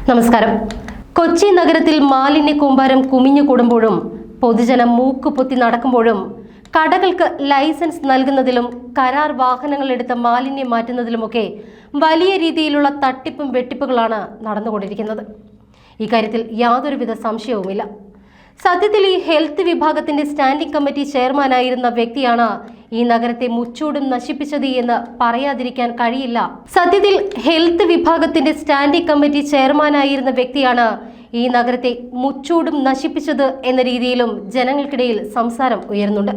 നമസ്കാരം. കൊച്ചി നഗരത്തിൽ മാലിന്യ കൂമ്പാരം കുമിഞ്ഞുകൂടുമ്പോഴും പൊതുജനം മൂക്കുപൊത്തി നടക്കുമ്പോഴും കടകൾക്ക് ലൈസൻസ് നൽകുന്നതിലും കരാർ വാഹനങ്ങൾ എടുത്ത മാലിന്യം മാറ്റുന്നതിലുമൊക്കെ വലിയ രീതിയിലുള്ള തട്ടിപ്പും വെട്ടിപ്പുകളാണ് നടന്നുകൊണ്ടിരിക്കുന്നത്. ഇക്കാര്യത്തിൽ യാതൊരുവിധ സംശയവുമില്ല. സത്യത്തിൽ ഈ ഹെൽത്ത് വിഭാഗത്തിന്റെ സ്റ്റാൻഡിംഗ് കമ്മിറ്റി ചെയർമാനായിരുന്ന വ്യക്തിയാണ് ഈ നഗരത്തെ മുച്ചൂടും നശിപ്പിച്ചത് എന്ന് പറയാതിരിക്കാൻ കഴിയില്ല. സത്യത്തിൽ ഹെൽത്ത് വിഭാഗത്തിന്റെ സ്റ്റാൻഡിംഗ് കമ്മിറ്റി ചെയർമാനായിരുന്ന വ്യക്തിയാണ് ഈ നഗരത്തെ മുച്ചൂടും നശിപ്പിച്ചത് എന്ന രീതിയിലും ജനങ്ങൾക്കിടയിൽ സംസാരം ഉയരുന്നുണ്ട്.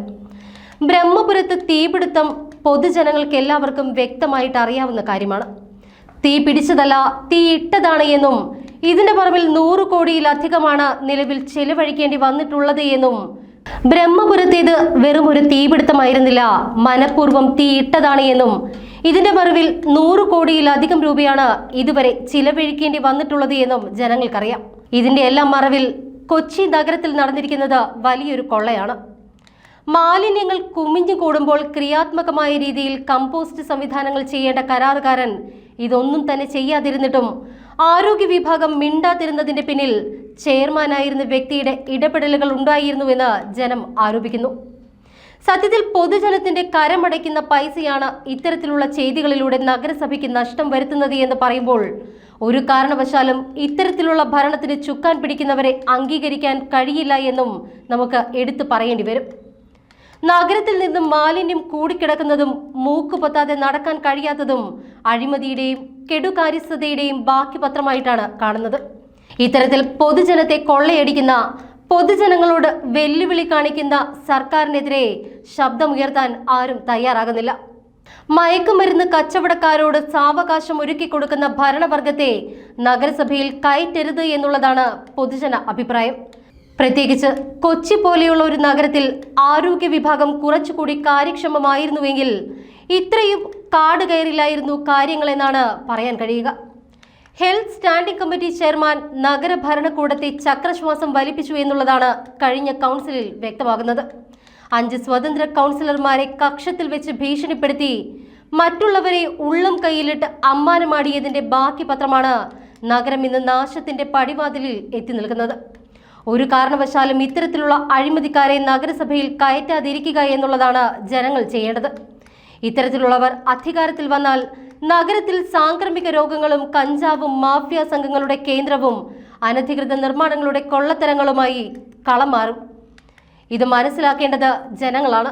ബ്രഹ്മപുരത്ത് തീപിടുത്തം പൊതുജനങ്ങൾക്ക് എല്ലാവർക്കും വ്യക്തമായിട്ട് അറിയാവുന്ന കാര്യമാണ്. തീ പിടിച്ചതല്ല, തീ ഇട്ടതാണ് എന്നും ഇതിന്റെ പറമ്പിൽ 100 കോടിയിലധികമാണ് നിലവിൽ ചെലവഴിക്കേണ്ടി വന്നിട്ടുള്ളത് എന്നും ബ്രഹ്മപുരത്തേത് വെറും ഒരു തീപിടുത്തമായിരുന്നില്ല, മനഃപൂർവ്വം തീ ഇട്ടതാണ് എന്നും ഇതിന്റെ മറവിൽ 100 കോടിയിലധികം രൂപയാണ് ഇതുവരെ ചിലവഴിക്കേണ്ടി വന്നിട്ടുള്ളത് എന്നും ജനങ്ങൾക്കറിയാം. ഇതിന്റെ എല്ലാം മറവിൽ കൊച്ചി നഗരത്തിൽ നടന്നിരിക്കുന്നത് വലിയൊരു കൊള്ളയാണ്. മാലിന്യങ്ങൾ കുമിഞ്ഞു കൂടുമ്പോൾ ക്രിയാത്മകമായ രീതിയിൽ കമ്പോസ്റ്റ് സംവിധാനങ്ങൾ ചെയ്യേണ്ട കരാറുകാരൻ ഇതൊന്നും തന്നെ ചെയ്യാതിരുന്നിട്ടും ആരോഗ്യ വിഭാഗം മിണ്ടാതിരുന്നതിന്റെ പിന്നിൽ ചെയർമാനായിരുന്ന വ്യക്തിയുടെ ഇടപെടലുകൾ ഉണ്ടായിരുന്നുവെന്ന് ജനം ആരോപിക്കുന്നു. സത്യത്തിൽ പൊതുജനത്തിന്റെ കരമടയ്ക്കുന്ന പൈസയാണ് ഇത്തരത്തിലുള്ള ചെയ്തികളിലൂടെ നഗരസഭയ്ക്ക് നഷ്ടം വരുത്തുന്നത് എന്ന് പറയുമ്പോൾ ഒരു കാരണവശാലും ഇത്തരത്തിലുള്ള ഭരണത്തിന് ചുക്കാൻ പിടിക്കുന്നവരെ അംഗീകരിക്കാൻ കഴിയില്ല എന്നും നമുക്ക് എടുത്തു പറയേണ്ടി വരും. നഗരത്തിൽ നിന്നും മാലിന്യം കൂടിക്കിടക്കുന്നതും മൂക്ക് പൊത്താതെ നടക്കാൻ കഴിയാത്തതും അഴിമതിയുടെയും കെടുകാര്യസ്ഥതയുടെയും ബാക്കി പത്രമായിട്ടാണ് കാണുന്നത്. ഇത്തരത്തിൽ പൊതുജനത്തെ കൊള്ളയടിക്കുന്ന, പൊതുജനങ്ങളോട് വെല്ലുവിളി കാണിക്കുന്ന സർക്കാരിനെതിരെ ശബ്ദമുയർത്താൻ ആരും തയ്യാറാകുന്നില്ല. മയക്കുമരുന്ന് കച്ചവടക്കാരോട് സാവകാശം ഒരുക്കി കൊടുക്കുന്ന ഭരണവർഗത്തെ നഗരസഭയിൽ കയറ്റരുത് എന്നുള്ളതാണ് പൊതുജന അഭിപ്രായം. പ്രത്യേകിച്ച് കൊച്ചി പോലെയുള്ള ഒരു നഗരത്തിൽ ആരോഗ്യ വിഭാഗം കുറച്ചുകൂടി കാര്യക്ഷമമായിരുന്നുവെങ്കിൽ ഇത്രയും കാട് കയറില്ലായിരുന്നു കാര്യങ്ങളെന്നാണ് പറയാൻ കഴിയുക. ഹെൽത്ത് സ്റ്റാൻഡിംഗ് കമ്മിറ്റി ചെയർമാൻ നഗരഭരണകൂടത്തെ ചക്രശ്വാസം വലിപ്പിച്ചു എന്നുള്ളതാണ് കഴിഞ്ഞ കൗൺസിലിൽ വ്യക്തമാകുന്നത്. 5 സ്വതന്ത്ര കൗൺസിലർമാരെ കക്ഷത്തിൽ വെച്ച് ഭീഷണിപ്പെടുത്തി മറ്റുള്ളവരെ ഉള്ളം കൈയിലിട്ട് അമ്മാനമാടിയതിന്റെ ബാക്കി പത്രമാണ് നഗരം ഇന്ന് നാശത്തിന്റെ പടിവാതിലിൽ എത്തി നിൽക്കുന്നത്. ഒരു കാരണവശാലും ഇത്തരത്തിലുള്ള അഴിമതിക്കാരെ നഗരസഭയിൽ കയറ്റാതിരിക്കുക എന്നുള്ളതാണ് ജനങ്ങൾ ചെയ്യേണ്ടത്. ഇത്തരത്തിലുള്ളവർ അധികാരത്തിൽ വന്നാൽ നഗരത്തിൽ സാംക്രമിക രോഗങ്ങളും കഞ്ചാവും മാഫിയ സംഘങ്ങളുടെ കേന്ദ്രവും അനധികൃത നിർമ്മാണങ്ങളുടെ കൊള്ളത്തരങ്ങളുമായി കളം മാറും. ഇത് മനസ്സിലാക്കേണ്ടത് ജനങ്ങളാണ്.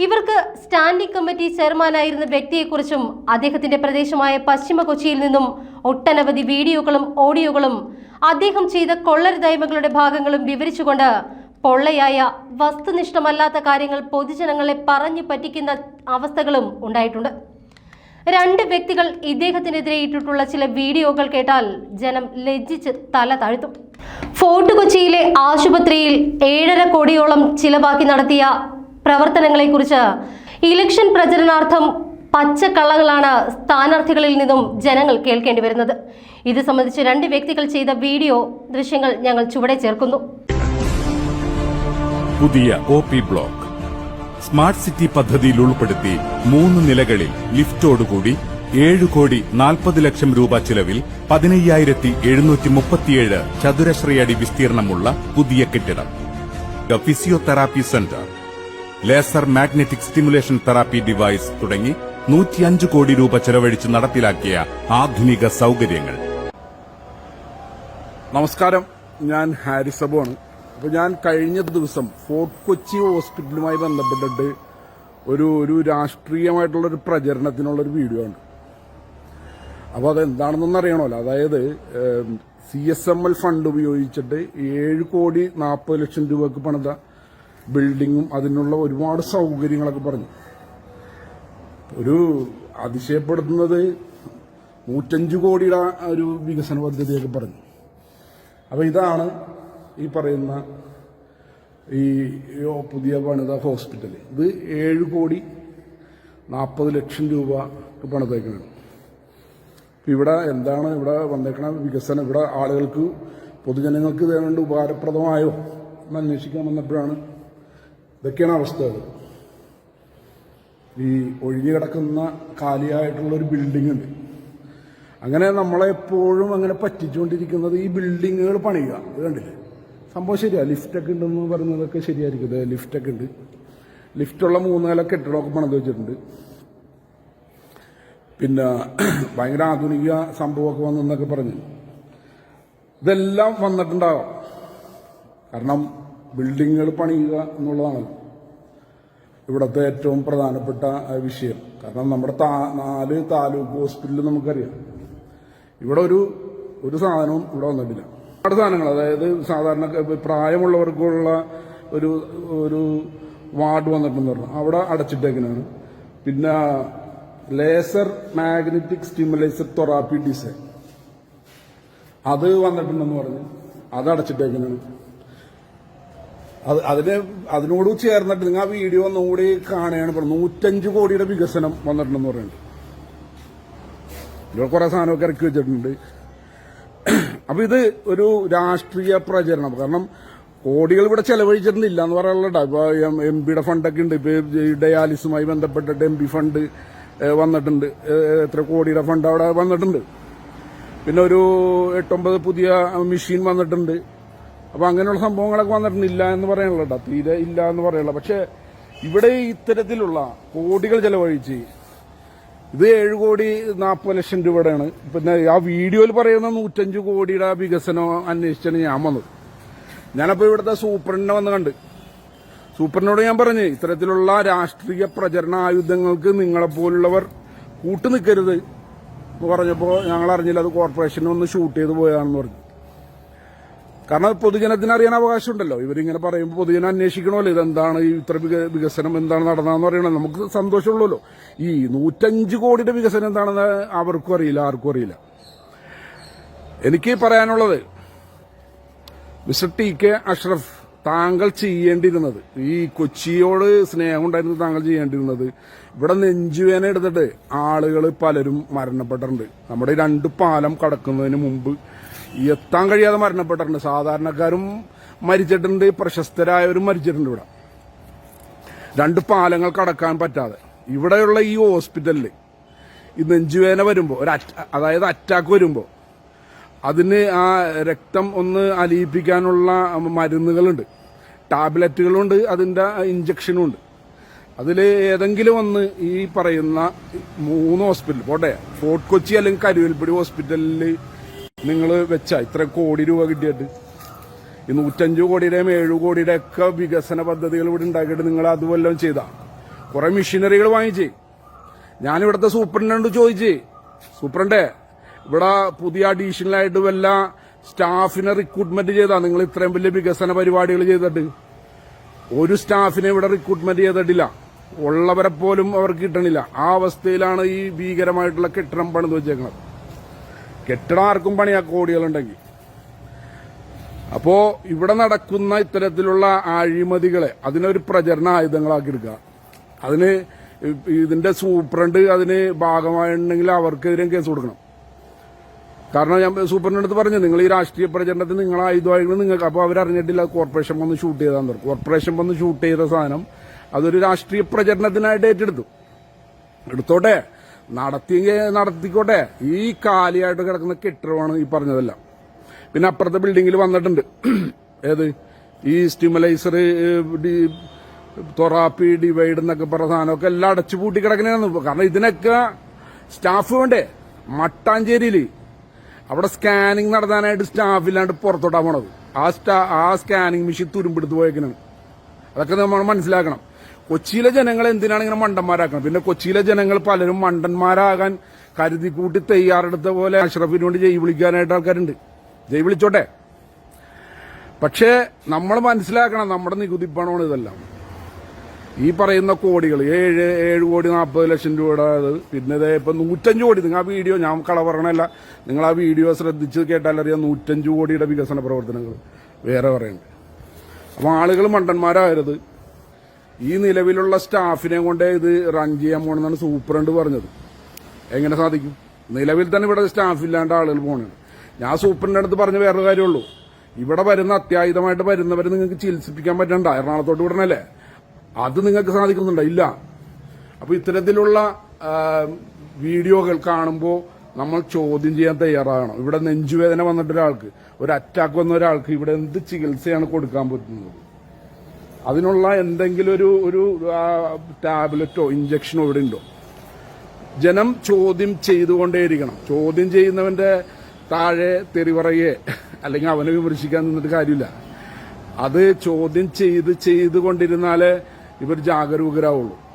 ഇവർക്ക് സ്റ്റാൻഡിംഗ് കമ്മിറ്റി ചെയർമാനായിരുന്ന വ്യക്തിയെക്കുറിച്ചും അദ്ദേഹത്തിന്റെ പ്രദേശമായ പശ്ചിമ കൊച്ചിയിൽ നിന്നും ഒട്ടനവധി വീഡിയോകളും ഓഡിയോകളും അദ്ദേഹം ചെയ്ത കൊള്ളരുതായ്മകളുടെ ഭാഗങ്ങളും വിവരിച്ചുകൊണ്ട് പൊള്ളയായ വസ്തുനിഷ്ഠമല്ലാത്ത കാര്യങ്ങൾ പൊതുജനങ്ങളെ പറഞ്ഞു പറ്റിക്കുന്ന അവസ്ഥകളും ഉണ്ടായിട്ടുണ്ട്. 2 വ്യക്തികൾ ഇദ്ദേഹത്തിനെതിരെ ഇട്ടിട്ടുള്ള ചില വീഡിയോകൾ കേട്ടാൽ ജനം ലജ്ജിച്ച് തല താഴ്ത്തും. ഫോർട്ട് കൊച്ചിയിലെ ആശുപത്രിയിൽ 7.5 കോടിയോളം ചിലവാക്കി നടത്തിയ പ്രവർത്തനങ്ങളെക്കുറിച്ച് ഇലക്ഷൻ പ്രചരണാർത്ഥം പച്ചക്കള്ളങ്ങളാണ് സ്ഥാനാർത്ഥികളിൽ നിന്നും ജനങ്ങൾ കേൾക്കേണ്ടി വരുന്നത്. ഇത് സംബന്ധിച്ച് 2 വ്യക്തികൾ ചെയ്ത വീഡിയോ ദൃശ്യങ്ങൾ ഞങ്ങൾ ചുവടെ ചേർക്കുന്നു. പുതിയ OP ബ്ലോക്ക് സ്മാർട്ട് സിറ്റി പദ്ധതിയിൽ ഉൾപ്പെടുത്തി 3 നിലകളിൽ ലിഫ്റ്റോടുകൂടി 7 കോടി 40 ലക്ഷം രൂപ ചിലവിൽ 15,737 ചതുരശ്രയടി വിസ്തീർണമുള്ള പുതിയ കെട്ടിടം, physiotherapy centre, laser magnetic stimulation therapy device തുടങ്ങി 105 കോടി രൂപ ചെലവഴിച്ച് നടപ്പിലാക്കിയ ആധുനിക സൗകര്യങ്ങൾ. നമസ്കാരം, ഞാൻ ഹാരിസ് അബുവാണ്. അപ്പോൾ ഞാൻ കഴിഞ്ഞ ദിവസം ഫോർട്ട് കൊച്ചി ഹോസ്പിറ്റലുമായി ബന്ധപ്പെട്ടിട്ട് ഒരു രാഷ്ട്രീയമായിട്ടുള്ളൊരു പ്രചരണത്തിനുള്ളൊരു വീഡിയോ ആണ്. അപ്പോൾ അതെന്താണെന്നൊന്നും അറിയണമല്ലോ. അതായത് CSML ഫണ്ട് ഉപയോഗിച്ചിട്ട് 7 കോടി 40 ലക്ഷം രൂപക്ക് പണിത ബിൽഡിങ്ങും അതിനുള്ള ഒരുപാട് സൗകര്യങ്ങളൊക്കെ പറഞ്ഞു. ഒരു അതിശയപ്പെടുത്തുന്നത് 105 കോടിയുടെ ഒരു വികസന പദ്ധതിയൊക്കെ പറഞ്ഞു. അപ്പോൾ ഇതാണ് ഈ പറയുന്ന ഈ പുതിയ പണിത ഹോസ്പിറ്റൽ. ഇത് 7 കോടി 40 ലക്ഷം രൂപ പണിതേക്കണം. ഇവിടെ എന്താണ് ഇവിടെ വന്നേക്കണ വികസനം? ഇവിടെ ആളുകൾക്ക്, പൊതുജനങ്ങൾക്ക് ഇതേണ്ട ഉപകാരപ്രദമായോ എന്ന് അന്വേഷിക്കാൻ വന്നപ്പോഴാണ് ഇതൊക്കെയാണ് അവസ്ഥകൾ. ഈ ഒഴിഞ്ഞു കിടക്കുന്ന കാലിയായിട്ടുള്ളൊരു ബിൽഡിംഗ് ഉണ്ട്. അങ്ങനെ നമ്മളെപ്പോഴും അങ്ങനെ പറ്റിച്ചുകൊണ്ടിരിക്കുന്നത് ഈ ബിൽഡിങ്ങുകൾ പണിയുക. ഇത് കണ്ടില്ലേ, സംഭവം ശരിയാണ്. ലിഫ്റ്റൊക്കെ ഉണ്ടെന്ന് പറയുന്നതൊക്കെ ശരിയായിരിക്കും. ഇത് ലിഫ്റ്റൊക്കെ ഉണ്ട്. ലിഫ്റ്റുള്ള 3 നില കെട്ടിടമൊക്കെ പണിത് വെച്ചിട്ടുണ്ട്. പിന്നെ ഭയങ്കര ആധുനിക സംഭവമൊക്കെ വന്നെന്നൊക്കെ പറഞ്ഞു. ഇതെല്ലാം വന്നിട്ടുണ്ടാകാം. കാരണം ബിൽഡിങ്ങുകൾ പണിയുക എന്നുള്ളതാണ് ഇവിടുത്തെ ഏറ്റവും പ്രധാനപ്പെട്ട വിഷയം. കാരണം നമ്മുടെ 4 താലൂക്ക് ഹോസ്പിറ്റലിൽ നമുക്കറിയാം, ഇവിടെ ഒരു സാധനവും ഇവിടെ വന്നിട്ടില്ല. ഒരുപാട് സാധനങ്ങൾ, അതായത് സാധാരണ പ്രായമുള്ളവർക്കുള്ള ഒരു വാർഡ് വന്നിട്ടുണ്ടെന്ന് പറഞ്ഞു, അവിടെ അടച്ചിട്ടേക്കാണ്. പിന്നെ laser magnetic stimulator therapy design അത് വന്നിട്ടുണ്ടെന്ന് പറഞ്ഞു, അത് അടച്ചിട്ടേക്കാണ്. അതിനോട് ചേർന്നിട്ട് നിങ്ങൾ ആ വീഡിയോ ഒന്നുകൂടി കാണുകയാണ് പറഞ്ഞു. 105 കോടിയുടെ വികസനം വന്നിട്ടുണ്ടെന്ന് പറയുന്നുണ്ട്. ഇവിടെ കുറെ സാധനമൊക്കെ ഇറക്കി വെച്ചിട്ടുണ്ട്. അപ്പൊ ഇത് ഒരു രാഷ്ട്രീയ പ്രചരണം. കാരണം കോടികൾ ഇവിടെ ചെലവഴിച്ചിട്ടില്ല എന്ന് പറയാനുള്ള. ഇപ്പൊ MP ഫണ്ടൊക്കെ ഉണ്ട്. ഇപ്പൊ ഡയാലിസുമായി ബന്ധപ്പെട്ടിട്ട് MP ഫണ്ട് വന്നിട്ടുണ്ട്. എത്ര കോടിയുടെ ഫണ്ട് അവിടെ വന്നിട്ടുണ്ട്. പിന്നെ ഒരു 8-9 പുതിയ മെഷീൻ വന്നിട്ടുണ്ട്. അപ്പൊ അങ്ങനെയുള്ള സംഭവങ്ങളൊക്കെ വന്നിട്ടില്ല എന്ന് പറയാനുള്ള, തീരെ ഇല്ല എന്ന് പറയാനുള്ള. പക്ഷെ ഇവിടെ ഇത്തരത്തിലുള്ള കോടികൾ ചെലവഴിച്ച് ഇത് 7,40,00,000 രൂപയുടെയാണ്. പിന്നെ ആ വീഡിയോയിൽ പറയുന്ന 105 കോടിയുടെ വികസനം അന്വേഷിച്ചാണ് ഞാൻ വന്നത്. ഞാനപ്പോ ഇവിടുത്തെ സൂപ്രണ്ടിനെ വന്ന് കണ്ട് സൂപ്രണ്ടിനോട് ഞാൻ പറഞ്ഞു, ഇത്തരത്തിലുള്ള രാഷ്ട്രീയ പ്രചരണ ആയുധങ്ങൾക്ക് നിങ്ങളെപ്പോലുള്ളവർ കൂട്ടുനിൽക്കരുത് എന്ന് പറഞ്ഞപ്പോൾ ഞങ്ങൾ അറിഞ്ഞില്ല അത് കോർപ്പറേഷനെ ഒന്ന് ഷൂട്ട് ചെയ്ത് പോയതാണെന്ന് പറഞ്ഞു. കാരണം പൊതുജനത്തിന് അറിയാൻ അവകാശമുണ്ടല്ലോ. ഇവരിങ്ങനെ പറയുമ്പോൾ പൊതുജനം അന്വേഷിക്കണമല്ലോ, ഇതെന്താണ് ഇത്ര വികസനം എന്താണ് നടന്നതെന്ന് പറയണത്. നമുക്ക് സന്തോഷമുള്ളല്ലോ. ഈ 105 കോടിയുടെ വികസനം എന്താണെന്ന് അവർക്കും അറിയില്ല, ആർക്കും അറിയില്ല. എനിക്ക് പറയാനുള്ളത്, മിസ്റ്റർ TK അഷ്റഫ്, താങ്കൾ ചെയ്യേണ്ടിയിരുന്നത്, ഈ കൊച്ചിയോട് സ്നേഹം ഉണ്ടായിരുന്നു താങ്കൾ ചെയ്യേണ്ടിയിരുന്നത്, ഇവിടെ നെഞ്ചുവേന എടുത്തിട്ട് ആളുകൾ പലരും മരണപ്പെട്ടിട്ടുണ്ട്. നമ്മുടെ 2 പാലം കടക്കുന്നതിന് മുമ്പ് എത്താൻ കഴിയാതെ മരണപ്പെട്ടിട്ടുണ്ട്. സാധാരണക്കാരും മരിച്ചിട്ടുണ്ട്, പ്രശസ്തരായവരും മരിച്ചിട്ടുണ്ട്. ഇവിടെ 2 പാലങ്ങൾ കടക്കാൻ പറ്റാതെ ഇവിടെയുള്ള ഈ ഹോസ്പിറ്റലിൽ ഈ നെഞ്ചുവേന വരുമ്പോൾ, അതായത് അറ്റാക്ക് വരുമ്പോൾ അതിന് ആ രക്തം ഒന്ന് അലിയിപ്പിക്കാനുള്ള മരുന്നുകളുണ്ട്, ടാബ്ലറ്റുകളുണ്ട്, അതിൻ്റെ ഇഞ്ചക്ഷനും ഉണ്ട്. അതിൽ ഏതെങ്കിലും ഒന്ന് ഈ പറയുന്ന 3 ഹോസ്പിറ്റൽ പോട്ടെ, ഫോർട്ട് കൊച്ചി അല്ലെങ്കിൽ കരുവേൽപ്പടി ഹോസ്പിറ്റലിൽ നിങ്ങൾ വെച്ചാൽ ഇത്ര കോടി രൂപ കിട്ടിയിട്ട് ഈ 105 കോടിയുടെയും 7 കോടിയുടെ ഒക്കെ വികസന പദ്ധതികൾ ഇവിടെ ഉണ്ടാക്കിയിട്ട് നിങ്ങൾ അതുവല്ലതും ചെയ്താ. കുറെ മെഷീനറികൾ വാങ്ങിച്ചേ. ഞാനിവിടുത്തെ സൂപ്രണ്ടിനോട് ചോദിച്ചേ, സൂപ്രണ്ടേ ഇവിടെ പുതിയ അഡീഷണലായിട്ട് വല്ല സ്റ്റാഫിനെ റിക്രൂട്ട്മെന്റ് ചെയ്താ? നിങ്ങൾ ഇത്രയും വലിയ വികസന പരിപാടികൾ ചെയ്തിട്ട് ഒരു സ്റ്റാഫിനെ ഇവിടെ റിക്രൂട്ട്മെന്റ് ചെയ്തിട്ടില്ല. ഉള്ളവരെ പോലും അവർക്ക് കിട്ടണില്ല. ആ അവസ്ഥയിലാണ് ഈ ഭീകരമായിട്ടുള്ള കെട്ടിടം പണിത് വെച്ചേക്കുന്നത്. കെട്ടിടം ആർക്കും പണിയാ കോടികളുണ്ടെങ്കിൽ. അപ്പോ ഇവിടെ നടക്കുന്ന ഇത്തരത്തിലുള്ള അഴിമതികളെ അതിനൊരു പ്രചരണ ആയുധങ്ങളാക്കി എടുക്കുക. അതിന് ഇതിന്റെ സൂപ്രണ്ട് അതിന് ഭാഗമായിട്ടുണ്ടെങ്കിൽ അവർക്കെതിരെ കേസ് കൊടുക്കണം. കാരണം ഞാൻ സൂപ്രണ്ടിന്റെ അടുത്ത് പറഞ്ഞു, നിങ്ങൾ ഈ രാഷ്ട്രീയ പ്രചരണത്തിൽ നിങ്ങൾ ആയുധമായിരുന്നു നിങ്ങൾക്ക്. അപ്പോൾ അവരറിഞ്ഞിട്ടില്ല കോർപ്പറേഷൻ വന്ന് ഷൂട്ട് ചെയ്താന്ന് പറഞ്ഞു. കോർപ്പറേഷൻ വന്ന് ഷൂട്ട് ചെയ്ത സാധനം അതൊരു രാഷ്ട്രീയ പ്രചരണത്തിനായിട്ട് എടുത്തോട്ടെ, നടത്തിക്കോട്ടെ. ഈ കാലിയായിട്ട് കിടക്കുന്ന കെട്ടിടമാണ് ഈ പറഞ്ഞതെല്ലാം. പിന്നെ അപ്പുറത്തെ ബിൽഡിങ്ങിൽ വന്നിട്ടുണ്ട് ഏത് ഈ സ്റ്റിമുലൈസർ തെറാപ്പി ഡിവൈഡ് എന്നൊക്കെ പറഞ്ഞ സാധനമൊക്കെ എല്ലാം അടച്ചു പൂട്ടി കിടക്കണേന്ന്. കാരണം ഇതിനൊക്കെ സ്റ്റാഫ് വേണ്ടേ? മട്ടാഞ്ചേരിയിൽ അവിടെ സ്കാനിങ് നടത്താനായിട്ട് സ്റ്റാഫില്ലാണ്ട് പുറത്തോട്ടാ പോണത്. ആ സ്കാനിങ് മെഷീൻ തുരുമ്പെടുത്ത് പോയേക്കാണ്. അതൊക്കെ നമ്മൾ മനസ്സിലാക്കണം. കൊച്ചിയിലെ ജനങ്ങൾ എന്തിനാണ് ഇങ്ങനെ മണ്ടന്മാരാക്കണം? പിന്നെ കൊച്ചിയിലെ ജനങ്ങൾ പലരും മണ്ടന്മാരാകാൻ കരുതി കൂട്ടി തയ്യാറെടുത്ത പോലെ അഷ്റഫിന് വേണ്ടി ജയ് വിളിക്കാനായിട്ട് ആൾക്കാരുണ്ട്. ജയ് വിളിച്ചോട്ടെ. പക്ഷേ നമ്മൾ മനസ്സിലാക്കണം, നമ്മുടെ നികുതി പണമാണ് ഇതെല്ലാം. ഈ പറയുന്ന കോടികൾ 7,40,00,000 രൂപയുടെ. പിന്നെ ഇപ്പൊ 105 കോടി. നിങ്ങൾ ആ വീഡിയോ, ഞാൻ കള പറയണല്ല, നിങ്ങൾ ആ വീഡിയോ ശ്രദ്ധിച്ച് കേട്ടാലറിയാം 105 കോടിയുടെ വികസന പ്രവർത്തനങ്ങൾ വേറെ പറയുന്നുണ്ട്. അപ്പൊ ആളുകൾ മണ്ടന്മാരാകരുത്. ഈ നിലവിലുള്ള സ്റ്റാഫിനെ കൊണ്ട് ഇത് റൺ ചെയ്യാൻ പോകണമെന്നാണ് സൂപ്രണ്ട് പറഞ്ഞത്. എങ്ങനെ സാധിക്കും? നിലവിൽ തന്നെ ഇവിടെ സ്റ്റാഫ് ഇല്ലാണ്ട് ആളുകൾ പോകണുണ്ട്. ഞാൻ സൂപ്രണ്ടിന്റെ അടുത്ത് പറഞ്ഞ വേറൊരു കാര്യമുള്ളൂ, ഇവിടെ വരുന്ന അത്യാഹിതമായിട്ട് വരുന്നവരെ നിങ്ങൾക്ക് ചികിത്സിപ്പിക്കാൻ പറ്റണ്ട, എറണാകുളത്തോട്ട് വിടണല്ലേ, അത് നിങ്ങൾക്ക് സാധിക്കുന്നുണ്ടോ? ഇല്ല. അപ്പൊ ഇത്തരത്തിലുള്ള വീഡിയോകൾ കാണുമ്പോൾ നമ്മൾ ചോദ്യം ചെയ്യാൻ തയ്യാറാകണം. ഇവിടെ നെഞ്ചുവേദന വന്നിട്ട് ഒരാൾക്ക്, ഒരു അറ്റാക്ക് വന്ന ഒരാൾക്ക് ഇവിടെ എന്ത് ചികിത്സയാണ് കൊടുക്കാൻ പറ്റുന്നത്? അതിനുള്ള എന്തെങ്കിലും ഒരു ടാബ്ലറ്റോ ഇഞ്ചക്ഷനോ ഇവിടെ ഉണ്ടോ? ജനം ചോദ്യം ചെയ്തുകൊണ്ടേയിരിക്കണം. ചോദ്യം ചെയ്യുന്നവന്റെ താഴെ തെറി പറയേ അല്ലെങ്കിൽ അവനെ വിമർശിക്കാൻ നിന്നിട്ട് കാര്യമില്ല. അത് ചോദ്യം ചെയ്തുകൊണ്ടിരുന്നാലേ ഇവർ ജാഗരൂകരാവുള്ളൂ.